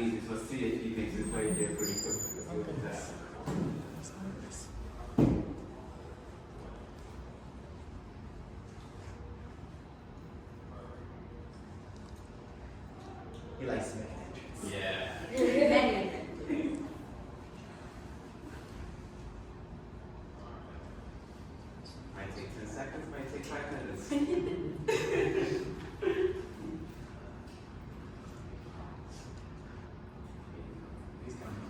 easy to see it. He makes his way there pretty quick. He likes to make an entrance. Yeah. Might take 10 seconds, might take 5 minutes. He's coming.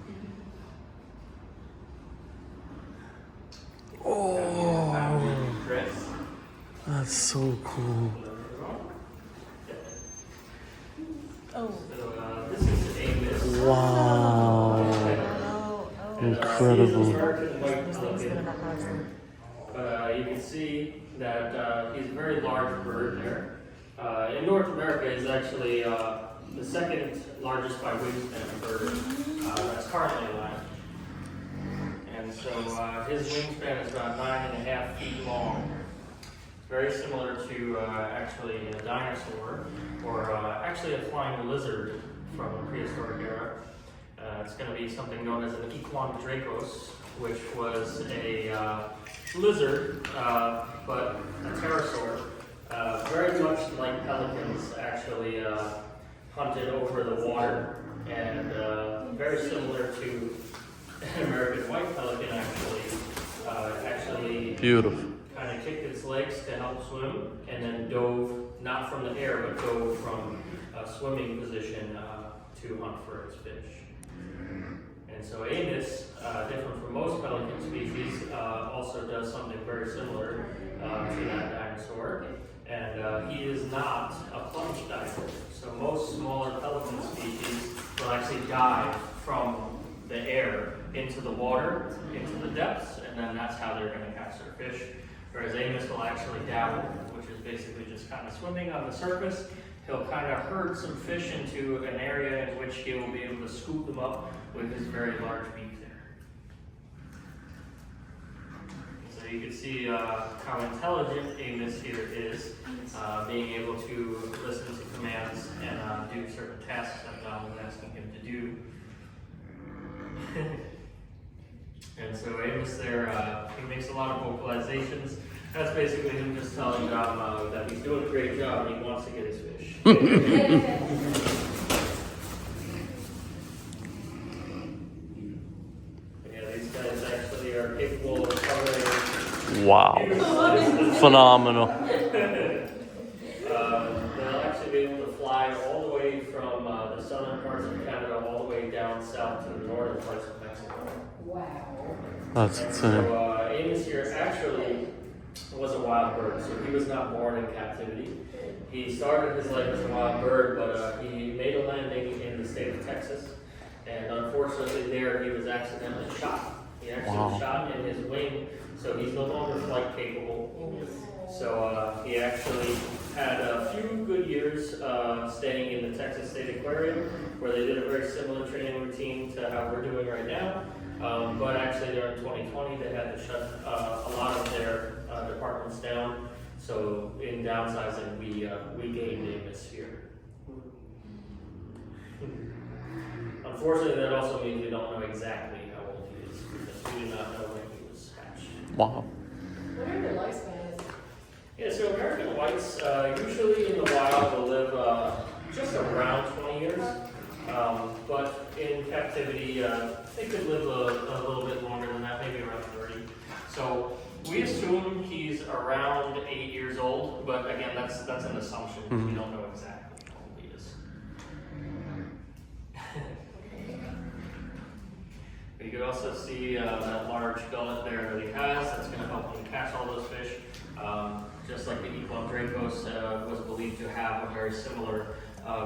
Oh, Chris. that's so cool. Oh. So this is Amos. Wow. Incredible. He's an American white pelican. You can see that he's a very large bird there. In North America, he's actually the second largest by wingspan bird that's currently alive. And so his wingspan is about 9.5 feet long. Very similar to actually a dinosaur, or actually a flying lizard from the prehistoric era. It's going to be something known as an Dracos, which was a lizard, but a pterosaur. Very much like pelicans, actually hunted over the water, and very similar to an American white pelican, actually Beautiful. kind of kicked its legs to help swim, and then dove, not from the air, but dove from a swimming position to hunt for its fish. And so Amos, different from most pelican species, also does something very similar to that dinosaur. And he is not a plunge diver. So most smaller pelican species will actually dive from the air into the water, into the depths, and then that's how they're going to catch their fish. Whereas Amos will actually dabble, which is basically just kind of swimming on the surface. He'll kind of herd some fish into an area in which he will be able to scoop them up with his very large beak there. So you can see how intelligent Amos here is, being able to listen to commands and do certain tasks that God was asking him to do. And so Amos there, he makes a lot of vocalizations. That's basically him just telling God that he's doing a great job and he wants to get his fish. Yeah, these guys actually are capable of covering. Wow. Phenomenal. They'll actually be able to fly all the way from the southern parts of Canada all the way down south to the northern parts of Mexico. Wow. That's And insane. so Amos here actually was a wild bird, so he was not born in captivity. He started his life as a wild bird, but he made a landing in the state of Texas, and unfortunately there he was accidentally shot. He actually was shot in his wing, so he's no longer flight capable. So he actually had a few good years staying in the Texas State Aquarium, where they did a very similar training routine to how we're doing right now. But actually during 2020, they had to shut a lot of their departments down. So in downsizing, we gained Amos here. Unfortunately, that also means we don't know exactly how old he is, because we do not know when he was hatched. Wow. What are their lifespans? Yeah, so American whites usually in the wild will live just around 20 years. But in captivity, they could live a little bit longer than that, maybe around 30. So we assume he's around 8 years old, but again, that's an assumption because we don't know exactly how old he is. But you can also see that large gullet there that he has. That's going to help him catch all those fish. Just like the Dracos was believed to have a very similar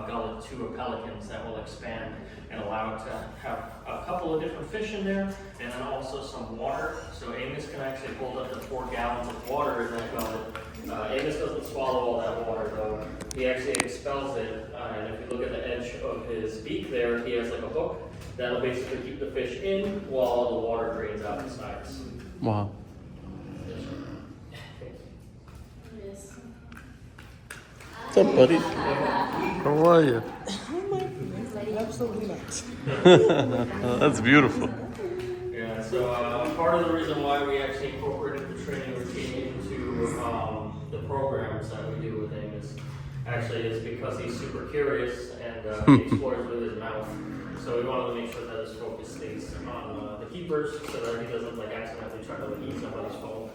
gullet to a pelican's that will expand and allow it to have a couple of different fish in there, and then also some water. So Amos can actually hold up to 4 gallons of water in that gullet. Amos doesn't swallow all that water though. He actually expels it, and if you look at the edge of his beak there, he has like a hook that'll basically keep the fish in while all the water drains out the sides. Wow. What's up, buddy? How are you? absolutely nuts. That's beautiful. Yeah, so part of the reason why we actually incorporated the training routine into the programs that we do with Amos actually is because he's super curious and he explores with his mouth. So we wanted to make sure that his focus stays on the keepers so that he doesn't like accidentally try to like, eat somebody's phone.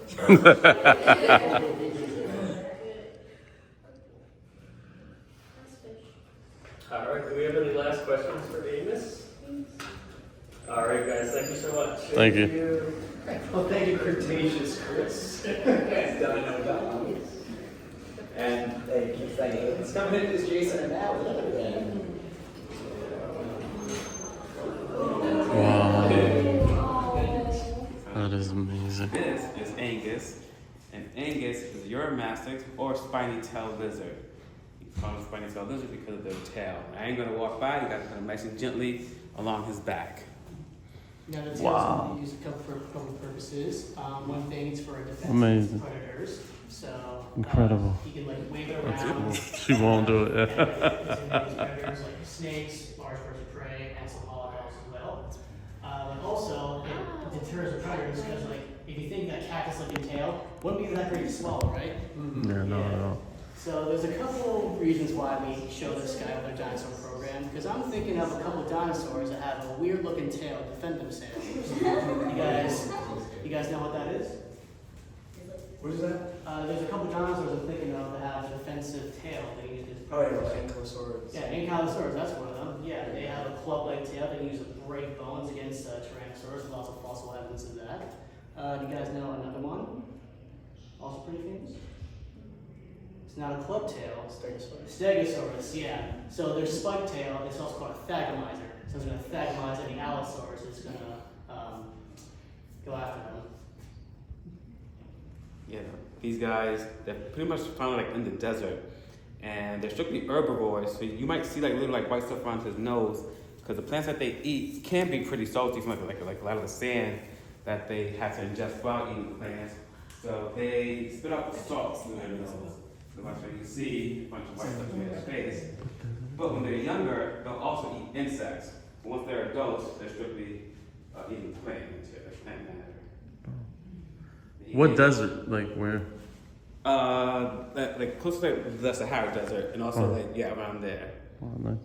All right, do we have any last questions for Amos? All right, guys, thank you so much. Thank you. Well, thank you, Cretaceous Chris. Dinosaurs. And thank you, it's coming in as Jason and Al. Wow. That is amazing. This is Angus, and Angus is your mastiff or spiny tail lizard. You call him spiny tail lizard because of their tail. I ain't gonna walk by, you gotta put him nice and gently along his back. Now the tail's Wow. can be used for a couple of purposes. One thing is for defense Amazing. against predators. So Incredible. You can like wave it That's around. cool. She won't do it. And it's against predators like snakes, large birds of prey, and some hollow owls as well. But also it deters the predators because like if you think that cactus-looking tail wouldn't be that great to swallow, right? Yeah, no. So there's a couple reasons why we show this guy with our dinosaur program, because I'm thinking of a couple of dinosaurs that have a weird looking tail to defend themselves. You guys know what that is? What is that? There's a couple of dinosaurs I'm thinking of that have a defensive tail. They use it. Oh, yeah, like Ankylosaurus. Yeah, Ankylosaurs, that's one of them. Yeah, they have a club-like tail. They use it to break bones against Tyrannosaurus. Lots of fossil evidence of that. Do you guys know another one? Also pretty famous? It's not a club tail. Stegosaurus, yeah. So their spike tail is also called a thagomizer. So it's going to thagomize any Allosaurus. It's going to go after them. Yeah, these guys, they're pretty much found like in the desert, and they're strictly herbivores. So you might see like little like white stuff around his nose, because the plants that they eat can be pretty salty from like a lot of the sand that they have to ingest while eating plants. So they spit out the salt through their nose. So that's why you see a bunch of white stuff in their face. But when they're younger, they'll also eat insects. But once they're adults, they're strictly eating plant material, plant matter. What desert? Like where? Like close to like the Sahara Desert, and also like around there. Oh, nice.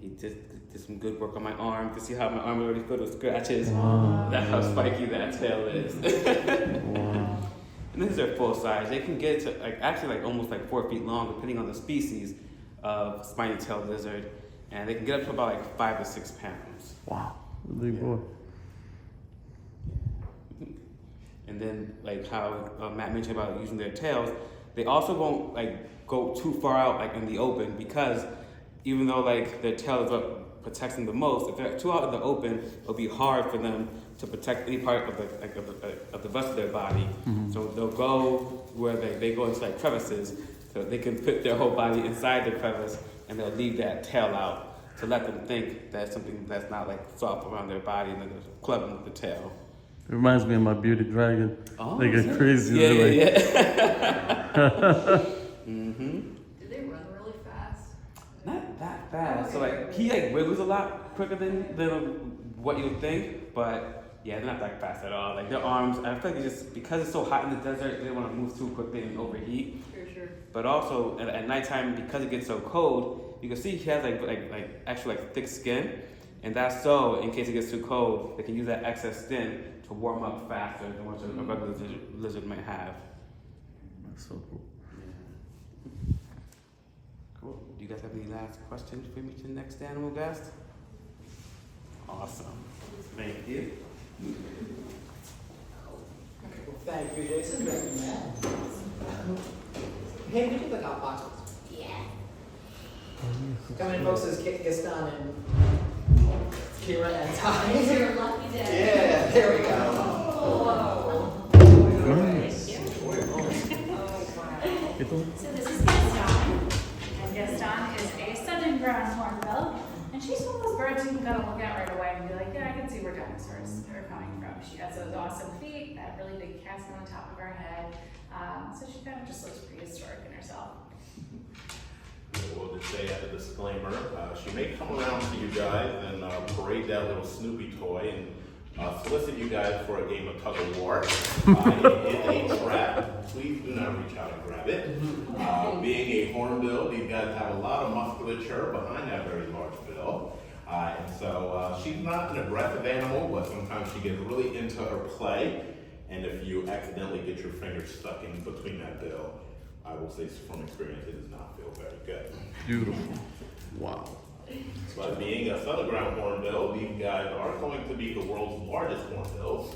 He did some good work on my arm. You can see how my arm already filled with scratches. Wow. That's how spiky that tail is. Wow. And these are full size. They can get to like actually like almost like 4 feet long, depending on the species of spiny tailed lizard, and they can get up to about like 5 to 6 pounds. Wow. Big boy. And then like how Matt mentioned about using their tails, they also won't like go too far out like in the open, because even though like their tail is what protects them the most, if they're too out in the open, it'll be hard for them to protect any part of the rest of their body. Mm-hmm. So they'll go where they go into like crevices, so they can fit their whole body inside the crevice, and they'll leave that tail out to let them think that something that's not like soft around their body, and then they'll club them with the tail. It reminds me of my beauty dragon. Oh, they get crazy. Yeah. Do they run really fast? Not that fast. So like he like wiggles a lot quicker than what you would think, but yeah, they're not that fast at all. Like their arms, I feel like it's just because it's so hot in the desert, they don't want to move too quickly and overheat. Sure. But also at nighttime, because it gets so cold, you can see he has like actually like thick skin, and that's so in case it gets too cold, they can use that excess skin to warm up faster than what a regular lizard might have. That's so cool. Yeah. Cool. Do you guys have any last questions for me to the next animal guest? Awesome. Thank you. Okay, well, thank you, Jason. Thank you, Matt. Hey, we did the hot boxes. Yeah. Come in, folks, as Gaston and Kira and Ty. It's your lucky day. Yeah, there we go. Whoa. Nice. So this is Gaston, and Gaston is a southern brown hornbill, and she's one of those birds you can kind of look at right away and be like, yeah, I can see where dinosaurs are coming from. She has those awesome feet, that really big casque on the top of her head, so she kind of just looks prehistoric in herself. We'll just stay out of the disclaimer. She may come around to you guys and parade that little Snoopy toy and solicit you guys for a game of tug of war. It is a trap. Please do not reach out and grab it. Being a hornbill, these guys have a lot of musculature behind that very large bill. And so she's not an aggressive animal, but sometimes she gets really into her play. And if you accidentally get your fingers stuck in between that bill, I will say from experience, it does not feel very good. Beautiful. Wow. But being a southern ground hornbill, these guys are going to be the world's largest hornbills.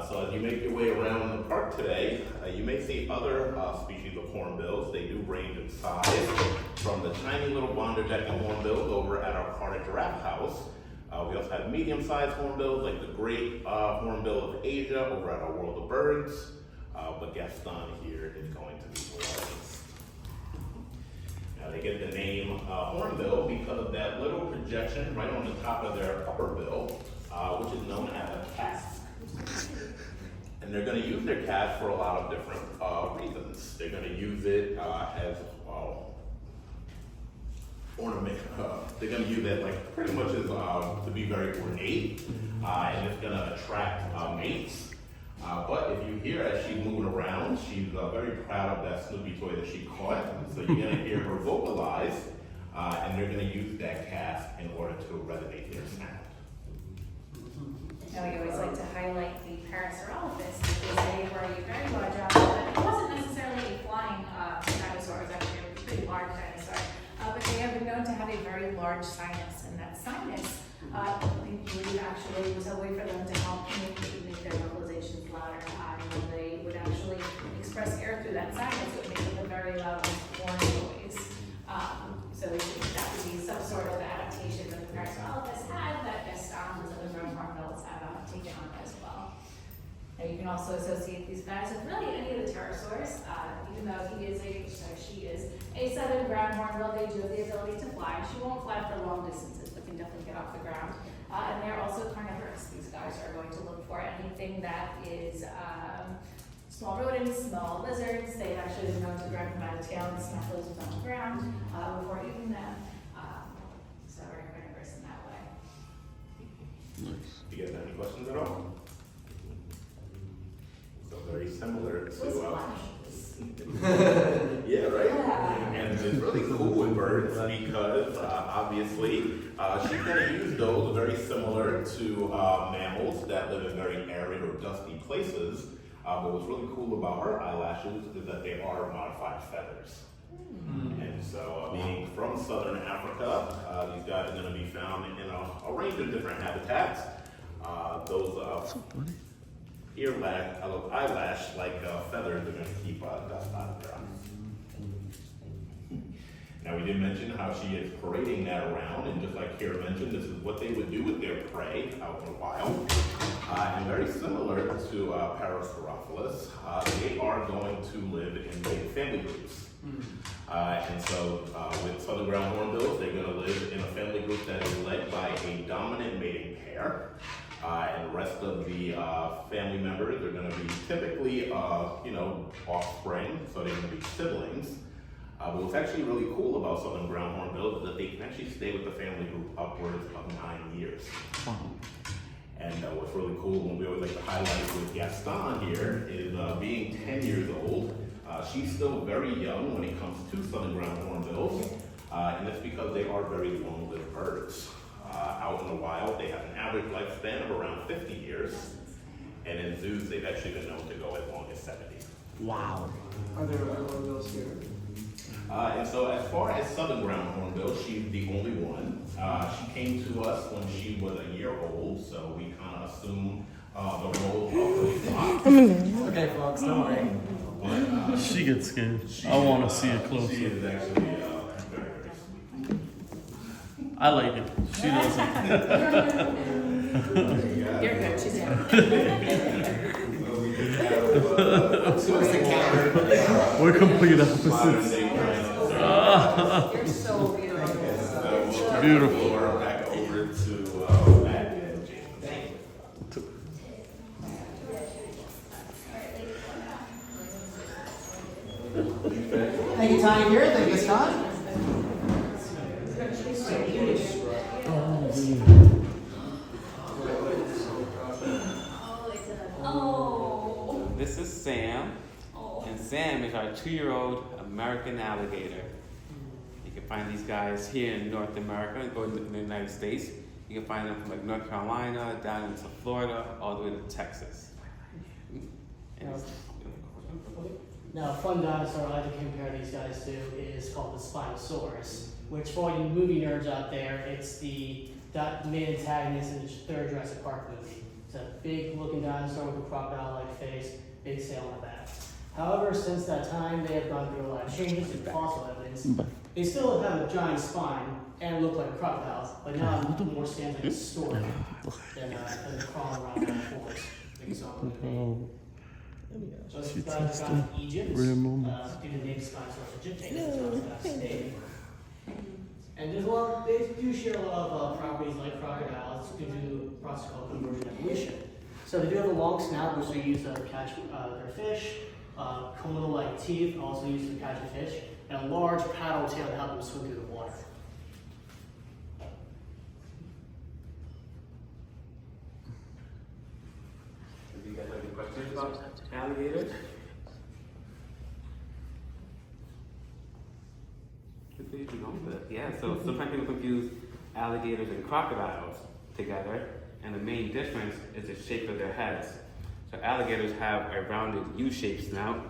So as you make your way around the park today, you may see other species of hornbills. They do range in size from the tiny little Bonner-Decken hornbills over at our Carter Giraffe House. We also have medium-sized hornbills like the great hornbill of Asia over at our World of Birds. But Gaston here is going to be the largest. Now they get the name hornbill because of that little projection right on the top of their upper bill, which is known as a casque. And they're going to use their casque for a lot of different reasons. They're going to use it as ornament. They're going to use it like pretty much as to be very ornate, and it's going to attract mates. But if you hear as she's moving around, she's very proud of that Snoopy toy that she caught. So you're going to hear her vocalize, and they're going to use that casque in order to resonate their sound. Now we always like to highlight the Parasaurolophus because they were a very large animal. It wasn't necessarily a flying dinosaur, it was actually a pretty large dinosaur. But they have been known to have a very large sinus, and that sinus, we believe actually was a way for them to help make their vocalizations louder. When they would actually express air through that sinus, it would make a very loud horn noise. So we think that would be some sort of adaptation that the Parasaurolophus had that Gaston, the southern ground hornbills, have taken on as well. Now you can also associate these guys with really any of the pterosaurs, even though she is a southern ground hornbill. They do have the ability to fly. She won't fly for long distances, but can definitely get off the ground. And they're also carnivorous. These guys are going to look for anything that is small rodents, small lizards. They've actually been known to grab them by the tail and snuff those on the ground before eating them. So very carnivorous in that way. Nice. Do you guys have any questions at all? So very similar to yeah, right? Yeah. And it's really cool with birds because obviously she's going to use those very similar to mammals that live in very arid or dusty places. But what's really cool about her eyelashes is that they are modified feathers. And so being from southern Africa, these guys are going to be found in a range of different habitats. Those eyelash-like feathers are going to keep dust out of their eyes. Now we did mention how she is parading that around, and just like Kira mentioned, this is what they would do with their prey out in the wild. And very similar to Parasaurolophus, they are going to live in big family groups. And so with southern ground hornbills, they're going to live in a family group that is led by a dominant mating pair. And the rest of the family members are going to be typically, offspring, so they're going to be siblings. But what's actually really cool about southern ground hornbills is that they can actually stay with the family group upwards of 9 years. And what's really cool, and we always like to highlight with Gaston here, is being 10 years old. She's still very young when it comes to southern ground hornbills, and that's because they are very long-lived birds. Out in the wild, they have an average lifespan of around 50 years, and in zoos, they've actually been known to go as long as 70. Wow. Are there other hornbills here? And so as far as southern ground hornbill, she's the only one. She came to us when she was a year old, so we kind of assume the role of a flock. Okay, folks, don't worry. But, She gets scared. I want to see it She closer. is actually very, very sweet. I like it. She doesn't. You're good, she's in. We're complete opposites. You're so beautiful. Beautiful. Back over to Matt and James. Thank you, Tiny here. Thank you, Scott. Oh. This is Sam, Oh. and Sam is our 2-year-old American alligator. You can find these guys here in North America and go to the United States. You can find them from like North Carolina down into Florida, all the way to Texas. And Now, a fun dinosaur I like to compare these guys to is called the Spinosaurus, which for all you movie nerds out there, it's the main antagonist in the third Jurassic Park movie. It's a big looking dinosaur with a crocodile-like face, big sail on the back. However, since that time, they have gone through a lot of changes in fossil evidence. They still have a giant spine and look like crocodiles, but now it more stands like a stork than crawling around in the forest. Like you saw in the movie. So these guys are found in Egypt, due to the name Spinosaurus egyptianus, and there's a lot, they do share a lot of properties like crocodiles due to a process called conversion evolution. So they do have a long snout, which they use to catch their fish, conal-like teeth, also used to catch a fish, and a large paddle tail to help them swim through the water. do you guys have any questions about alligators? Yeah, so sometimes people confuse alligators and crocodiles together, and the main difference is the shape of their heads. So alligators have a rounded U-shaped snout,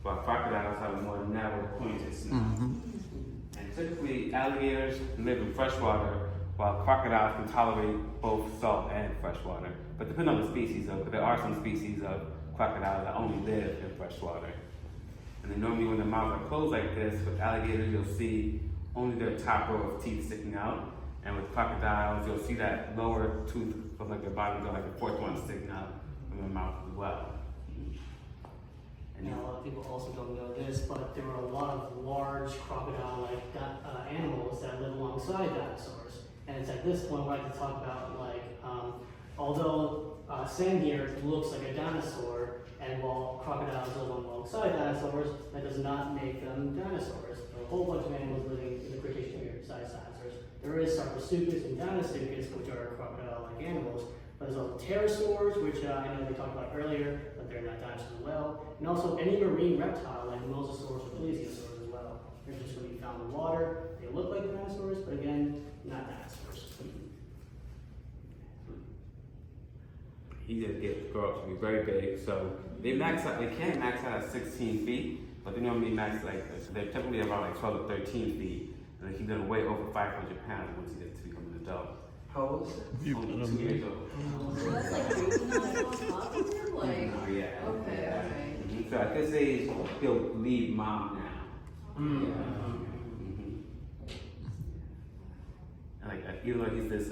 while crocodiles have a more narrow, pointed snout. And typically, alligators live in freshwater, while crocodiles can tolerate both salt and freshwater. But depending on the species, there are some species of crocodiles that only live in freshwater. And then normally when the mouths are closed like this, with alligators you'll see only their top row of teeth sticking out. And with crocodiles, you'll see that lower tooth of like their bottom jaw, like the fourth one sticking out from their mouth as well. And Now, a lot of people also don't know this, but there are a lot of large crocodile-like animals that live alongside dinosaurs. And it's at this point where I like to talk about, like, although sand deer looks like a dinosaur, and while crocodiles live alongside dinosaurs, that does not make them dinosaurs. There are a whole bunch of animals living in the Cretaceous period besides dinosaurs. There is Sarcosuchus and Deinosuchus, which are crocodile-like animals. But there's also pterosaurs, which I know we talked about earlier, but they're not dinosaurs as well. And also any marine reptile, like mosasaurs or plesiosaurs as well. They're just going to be found in the water. They look like dinosaurs, but again, not dinosaurs. he did grow up to be very big, so they can max out at 16 feet, but they normally max they're typically around like 12 to 13 feet, and they keep them way over 500 pounds once he gets to become an adult. How old is it? Only 2 years old. So that's like baby dinosaurs, like, Yeah. okay. So at this age, he'll leave mom now. Mm. Yeah. And even though he's this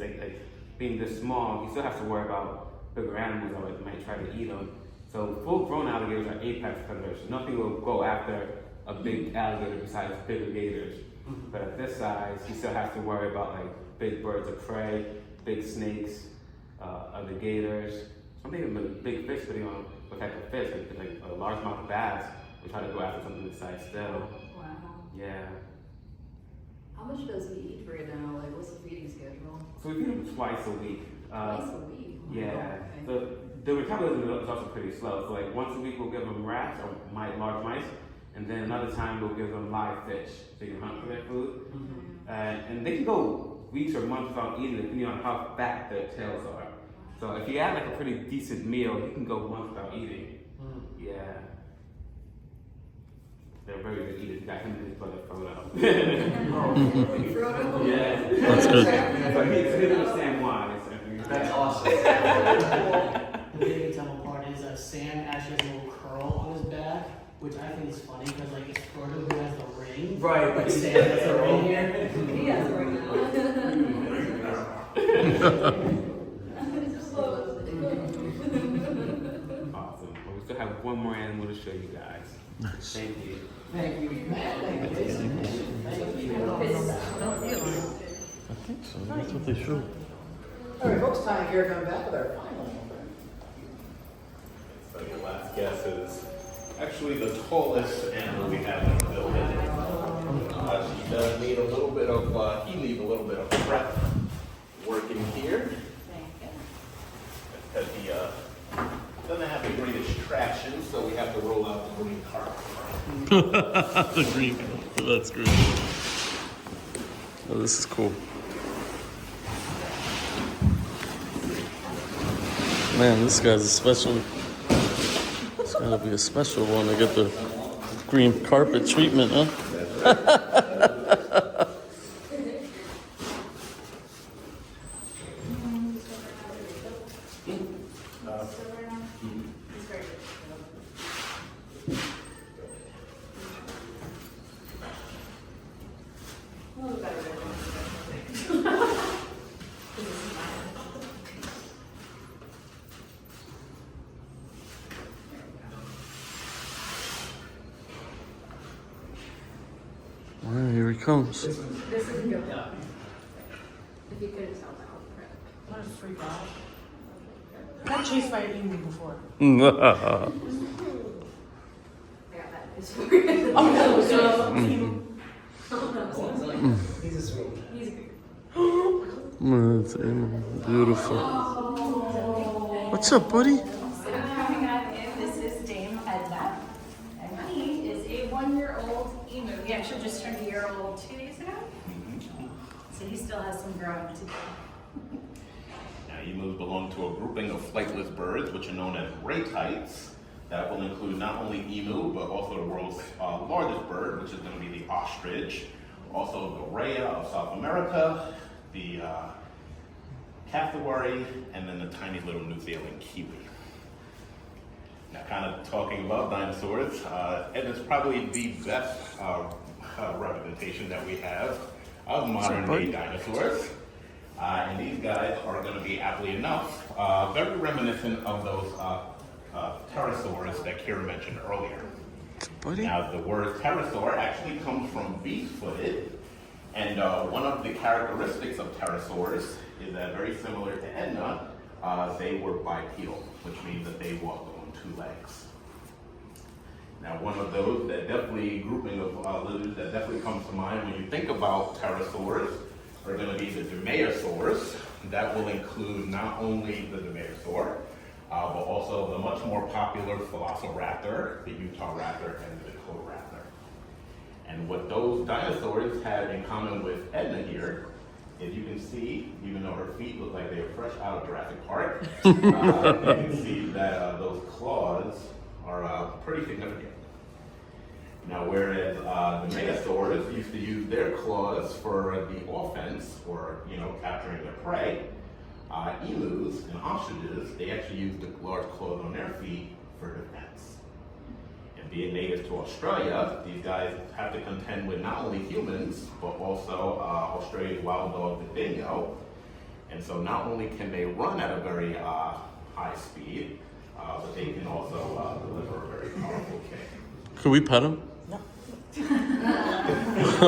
being this small, he still has to worry about bigger animals that might try to eat him. So full-grown alligators are apex predators. Nothing will go after a big alligator besides bigger gators. But at this size, he still has to worry about big birds of prey, big snakes, other gators. Something even big fish, depending on what type of fish, like a largemouth bass, will try to go after something this size still. Wow. Yeah. How much does he eat right now? Like, what's the feeding schedule? So we feed him twice a week. Twice a week? Yeah. Okay. So the metabolism is also pretty slow. So once a week we'll give them rats or large mice, and then another time we'll give them live fish. So you can hunt for their food. And they can go weeks or months without eating, depending on how fat their tails are. So if you add a pretty decent meal, you can go months without eating. Yeah. They're very good eaters. Got him and his brother Frodo. Frodo? Yeah. That's good. So he understand why. That's awesome. The way you can tell them apart is Sam actually has a little curl on his back, which I think is funny because it's Frodo who has the ring. Right, But Sam has the ring here. He has it right now. Awesome. Well, we still have one more animal to show you guys. Nice. Thank you. Thank you, Matt. Thank you, Jason. Thank you. I think so. That's what they showed. All right, folks, time here coming back with our final one. So your last guess is actually the tallest animal we have in the building. She does need a little bit of, he needs a little bit of prep working here. Because he doesn't have the greatest traction, so we have to roll out the green carpet. The green. That's great. Oh, this is cool. Man, this guy's a special. It's gotta be a special one to get the green carpet treatment, huh? All right, here he comes. This is good. If you could have tell that. What a freak out. I got chased by an emu before. I got that. It's for you. Oh no, so emu. He's a sweet. He's a good. That's beautiful. What's up, buddy? So coming up in, this is Dame Edna, and he is a 1-year-old emu. He actually just turned a year old 2 days ago, so he still has some growing to do. Now, emus belong to a grouping of flightless birds, which are known as raytites. That will include not only emu, but also the world's largest bird, which is going to be the ostrich. Also the rhea of South America, the cassowary, and then the tiny little New Zealand kiwi. Now, kind of talking about dinosaurs, and it's probably the best representation that we have of modern day dinosaurs. And these guys are going to be, aptly enough, very reminiscent of those pterosaurs that Kira mentioned earlier. Buddy? Now, the word pterosaur actually comes from beast-footed, and one of the characteristics of pterosaurs is that, very similar to Edna, they were bipedal, which means that they walked on 2 legs. Now, one of those that definitely, grouping of lizards that definitely comes to mind when you think about pterosaurs are going to be the Dinosaurs. That will include not only the Dinosaur, but also the much more popular Velociraptor, the Utah Raptor, and the Dakota Raptor. And what those dinosaurs have in common with Edna here is you can see, even though her feet look like they were fresh out of Jurassic Park, you can see that those claws are pretty significant. Now, whereas the Dinosaurs used to use their claws for the offense, or capturing their prey, emus and ostriches, they actually use the large claws on their feet for defense. And being native to Australia, these guys have to contend with not only humans, but also Australia's wild dog, the dingo. And so not only can they run at a very high speed, but they can also deliver a very powerful kick. Could we pet him? He's still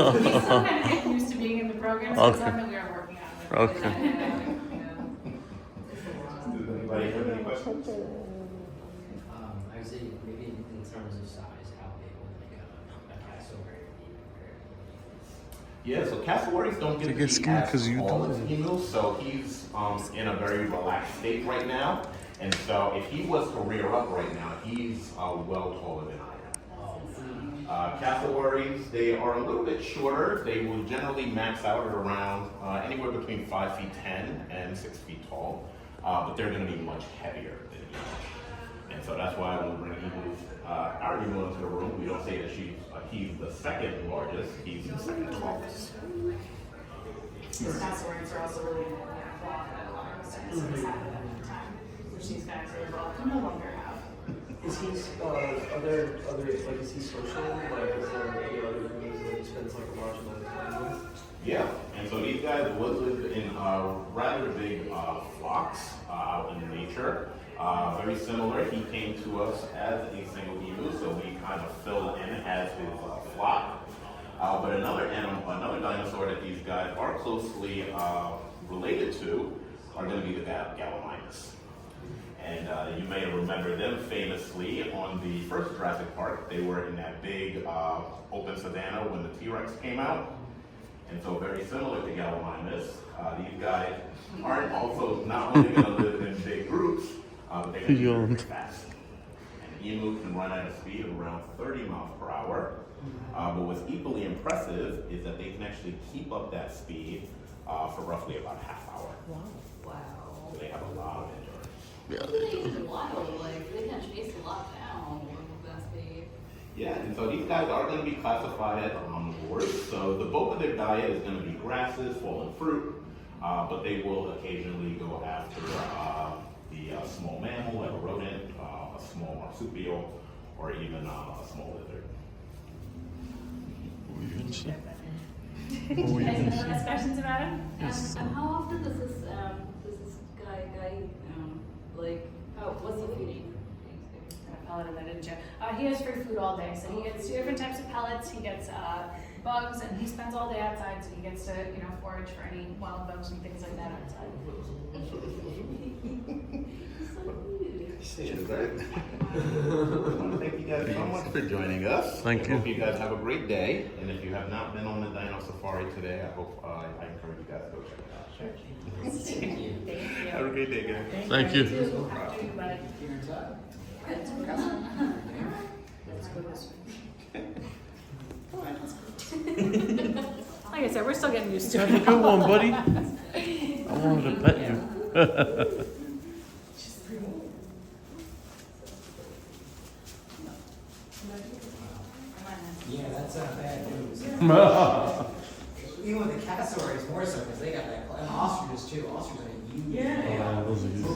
kind of getting used to being in the program, so it's Okay. something we are working on. Okay. Does anybody have any questions? I would say maybe in terms of size, how big would like a cassowary be? Yeah, so cassowaries don't get They to get be scared as 'cause you tall don't. as emus, so he's in a very relaxed state right now. And so if he was to rear up right now, he's well taller than I am. Cassowaries, they are a little bit shorter. They will generally max out at around anywhere between 5'10" and 6 feet tall, but they're going to be much heavier than emus. And so that's why when we bring emus, our emu into the room, we don't say that he's the second largest, he's the second tallest. These cassowaries are also really good at claw at a lot of dinosaurs have at the time, which these guys are well no longer have. Is he, are there other, like, is he social? Like, is there any other humans that he spends, like, a large amount of time with? Yeah, and so these guys would live in rather big flocks out in nature. Very similar, he came to us as a single emu, so we kind of filled in as his flock. But another dinosaur that these guys are closely related to are going to be the Gallimimus. And you may remember them famously on the first Jurassic Park. They were in that big open savanna when the T-Rex came out. And so very similar to Gallimimus, these guys aren't also not only going to live in big groups, but they can be very fast. An emu can run at a speed of around 30 miles per hour. But what's equally impressive is that they can actually keep up that speed for roughly about a half hour. Wow. So they have a lot of endurance. Yeah, What do they do in the wild? Like, they can chase a lot down with that speed. Yeah, and so these guys are going to be classified as omnivores. So the bulk of their diet is going to be grasses, fallen fruit, but they will occasionally go after the small mammal, like a rodent, a small marsupial, or even a small lizard. Any other last questions about him? And how often does this guy like, what's he feeding? Pellet in that, didn't you? He has free food all day, so he gets 2 different types of pellets. He gets bugs, and he spends all day outside, so he gets to forage for any wild bugs and things like that outside. I want to thank you guys so much for joining us. Thank you. I hope you guys have a great day. And if you have not been on the Dino Safari today, I hope I encourage you guys to go check it out. Thank you. Thank you. Have a great day, guys. Thank you. After you, bud. Let's go this way. Like I said, we're still getting used to Have a it. good one, buddy. I wanted to pet you. Yeah, that's bad news. Even with the cassowaries more so, because they got that, and ostriches too. Ostriches are huge. Yeah, those are huge.